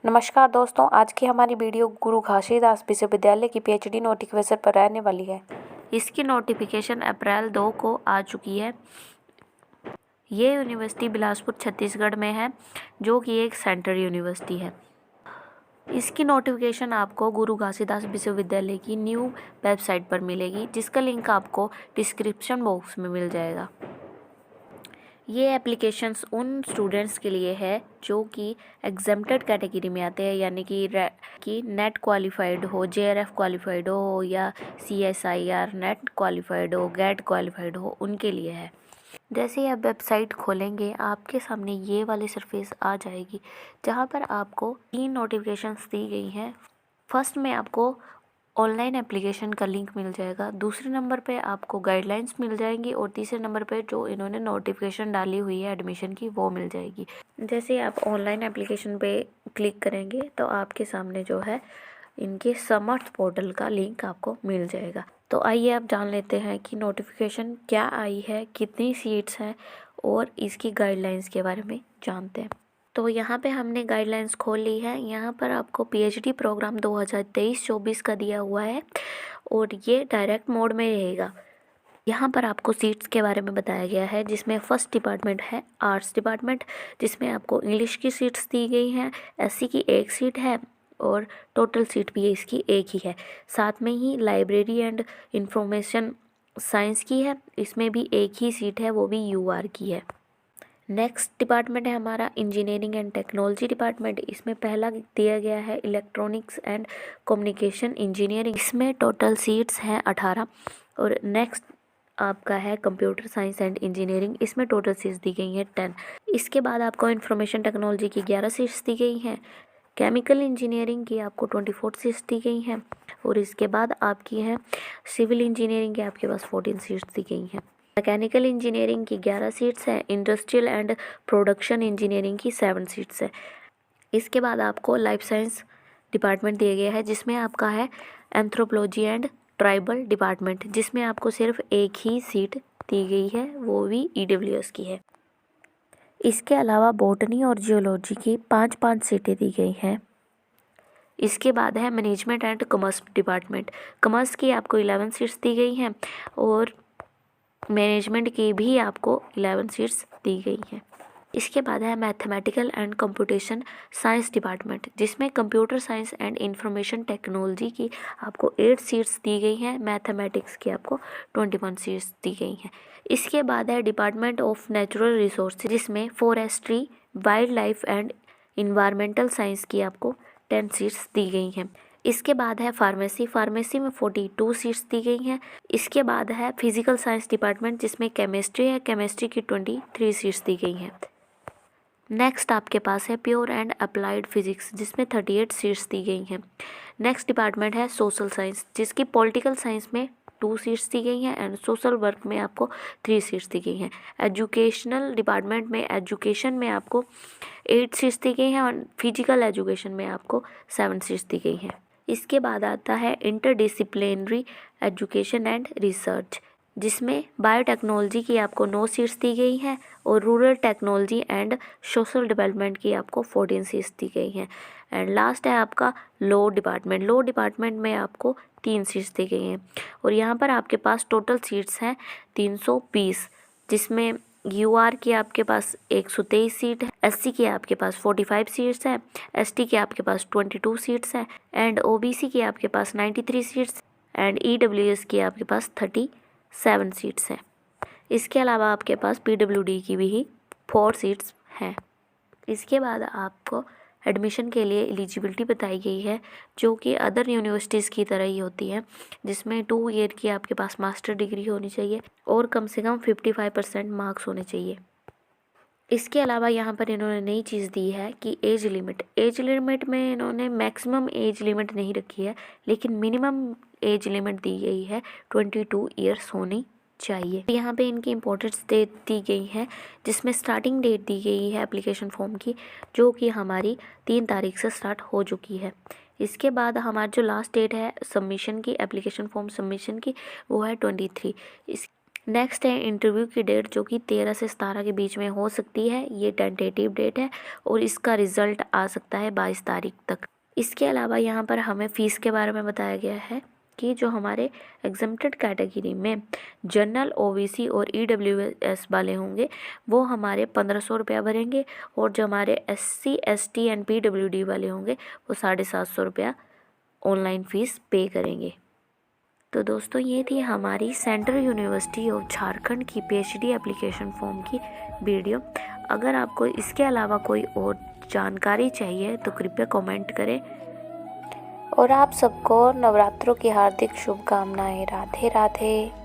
नमस्कार दोस्तों, आज की हमारी वीडियो गुरु घासीदास विश्वविद्यालय की पीएचडी नोटिफिकेशन पर रहने वाली है। इसकी नोटिफिकेशन अप्रैल 2 को आ चुकी है। ये यूनिवर्सिटी बिलासपुर छत्तीसगढ़ में है, जो कि एक सेंट्रल यूनिवर्सिटी है। इसकी नोटिफिकेशन आपको गुरु घासीदास विश्वविद्यालय की न्यू वेबसाइट पर मिलेगी, जिसका लिंक आपको डिस्क्रिप्शन बॉक्स में मिल जाएगा। ये एप्लीकेशंस उन स्टूडेंट्स के लिए है जो कि एग्जेम्प्टेड कैटेगरी में आते हैं, यानी कि नेट क्वालिफाइड हो, जेआरएफ क्वालिफाइड हो या सीएसआईआर नेट क्वालिफाइड हो, गेट क्वालिफाइड हो, उनके लिए है। जैसे ही आप वेबसाइट खोलेंगे आपके सामने ये वाली सरफेस आ जाएगी, जहाँ पर आपको 3 नोटिफिकेशंस दी गई हैं। फर्स्ट में आपको ऑनलाइन एप्लीकेशन का लिंक मिल जाएगा, दूसरे नंबर पे आपको गाइडलाइंस मिल जाएंगी और तीसरे नंबर पे जो इन्होंने नोटिफिकेशन डाली हुई है एडमिशन की वो मिल जाएगी। जैसे आप ऑनलाइन एप्लीकेशन पे क्लिक करेंगे तो आपके सामने जो है इनके समर्थ पोर्टल का लिंक आपको मिल जाएगा। तो आइए आप जान लेते हैं कि नोटिफिकेशन क्या आई है, कितनी सीट्स हैं और इसकी गाइडलाइंस के बारे में जानते हैं। तो यहाँ पे हमने गाइडलाइंस खोल ली है। यहाँ पर आपको पीएचडी प्रोग्राम 2023-24 का दिया हुआ है और ये डायरेक्ट मोड में रहेगा। यहाँ पर आपको सीट्स के बारे में बताया गया है, जिसमें फर्स्ट डिपार्टमेंट है आर्ट्स डिपार्टमेंट, जिसमें आपको इंग्लिश की सीट्स दी गई हैं। एससी की 1 सीट है और टोटल सीट भी इसकी 1 ही है। साथ में ही लाइब्रेरी एंड इंफॉर्मेशन साइंस की है, इसमें भी 1 ही सीट है, वो भी यूआर की है। नेक्स्ट डिपार्टमेंट है हमारा इंजीनियरिंग एंड टेक्नोलॉजी डिपार्टमेंट। इसमें पहला दिया गया है इलेक्ट्रॉनिक्स एंड कम्युनिकेशन इंजीनियरिंग, इसमें टोटल सीट्स हैं 18। और नेक्स्ट आपका है कंप्यूटर साइंस एंड इंजीनियरिंग, इसमें टोटल सीट्स दी गई हैं 10। इसके बाद आपको इंफॉर्मेशन टेक्नोलॉजी की 11 सीट्स दी गई हैं। केमिकल इंजीनियरिंग की आपको 24 सीट्स दी गई हैं और इसके बाद आपकी है सिविल इंजीनियरिंग की आपके पास 14 सीट्स दी गई हैं। मैकेनिकल इंजीनियरिंग की 11 सीट्स हैं। इंडस्ट्रियल एंड प्रोडक्शन इंजीनियरिंग की 7 सीट्स है। इसके बाद आपको लाइफ साइंस डिपार्टमेंट दिया गया है, जिसमें आपका है एंथ्रोपोलॉजी एंड ट्राइबल डिपार्टमेंट, जिसमें आपको सिर्फ 1 ही सीट दी गई है, वो भी ईडब्ल्यूएस की है। इसके अलावा बॉटनी और जियोलॉजी की 5-5 सीटें दी गई हैं। इसके बाद है management and commerce department. Commerce की आपको 11 सीट्स दी गई हैं और मैनेजमेंट की भी आपको 11 सीट्स दी गई हैं। इसके बाद है mathematical and computation science department, जिसमें computer science and information technology की आपको 8 सीट्स दी गई हैं। मैथमेटिक्स की आपको 21 सीट्स दी गई हैं। इसके बाद है डिपार्टमेंट ऑफ नेचुरल रिसोर्स, जिसमें forestry, wild life and environmental science की आपको 10 सीट्स दी गई हैं। इसके बाद है फार्मेसी में 42 सीट्स दी गई हैं। इसके बाद है फिजिकल साइंस डिपार्टमेंट, जिसमें केमिस्ट्री है, केमिस्ट्री की 23 सीट्स दी गई हैं। नेक्स्ट आपके पास है प्योर एंड अप्लाइड फिजिक्स, जिसमें 38 सीट्स दी गई हैं। नेक्स्ट डिपार्टमेंट है सोशल साइंस, जिसकी पॉलिटिकल साइंस में 2 सीट्स दी गई हैं एंड सोशल वर्क में आपको 3 सीट्स दी गई हैं। एजुकेशनल डिपार्टमेंट में एजुकेशन में आपको 8 सीट्स दी गई हैं और फिजिकल एजुकेशन में आपको 7 सीट्स दी गई हैं। इसके बाद आता है इंटरडिसिप्लिनरी एजुकेशन एंड रिसर्च, जिसमें बायोटेक्नोलॉजी की आपको 9 सीट्स दी गई हैं और rural technology and social development की आपको 14 सीट्स दी गई हैं। एंड लास्ट है आपका लॉ डिपार्टमेंट। लॉ डिपार्टमेंट में आपको 3 सीट्स दी गई हैं और यहाँ पर आपके पास टोटल सीट्स हैं 320, जिसमें यूआर की आपके पास 123 सीट है, एससी की आपके पास 45 सीट्स हैं, एसटी की आपके पास 22 सीट्स हैं एंड ओबीसी की आपके पास 93 सीट्स एंड ईडब्ल्यूएस की आपके पास 37 सीट्स हैं। इसके अलावा आपके पास पीडब्ल्यूडी की भी 4 सीट्स हैं। इसके बाद आपको एडमिशन के लिए एलिजिबिलिटी बताई गई है, जो कि अदर यूनिवर्सिटीज़ की तरह ही होती है, जिसमें 2 ईयर की आपके पास मास्टर डिग्री होनी चाहिए और कम से कम 55% मार्क्स होने चाहिए। इसके अलावा यहाँ पर इन्होंने नई चीज़ दी है कि एज लिमिट में इन्होंने मैक्सिमम एज लिमिट नहीं रखी है, लेकिन मिनिमम एज लिमिट दी गई है 22 ईयर्स होनी चाहिए। यहाँ पे इनकी इम्पोर्टेंस डेट दी गई है, जिसमें स्टार्टिंग डेट दी गई है एप्लीकेशन फॉर्म की, जो कि हमारी 3 तारीख से स्टार्ट हो चुकी है। इसके बाद हमारा जो लास्ट डेट है सबमिशन की, एप्लीकेशन फॉर्म सबमिशन की, वो है 23। नेक्स्ट है इंटरव्यू की डेट, जो कि 13 से 17 के बीच में हो सकती है। ये टेंटेटिव डेट है और इसका रिज़ल्ट आ सकता है 22 तारीख तक। इसके अलावा यहाँ पर हमें फ़ीस के बारे में बताया गया है कि जो हमारे एग्जम्प्टेड कैटेगरी में जनरल, ओबीसी और ईडब्ल्यूएस वाले होंगे वो हमारे 1500 रुपया भरेंगे, और जो हमारे एससी, एसटी एंड पीडब्ल्यूडी वाले होंगे वो 750 रुपया ऑनलाइन फ़ीस पे करेंगे। तो दोस्तों ये थी हमारी सेंट्रल यूनिवर्सिटी ऑफ झारखंड की पीएचडी एप्लीकेशन फॉर्म की वीडियो। अगर आपको इसके अलावा कोई और जानकारी चाहिए तो कृपया कमेंट करें। और आप सबको नवरात्रों की हार्दिक शुभकामनाएं। राधे राधे।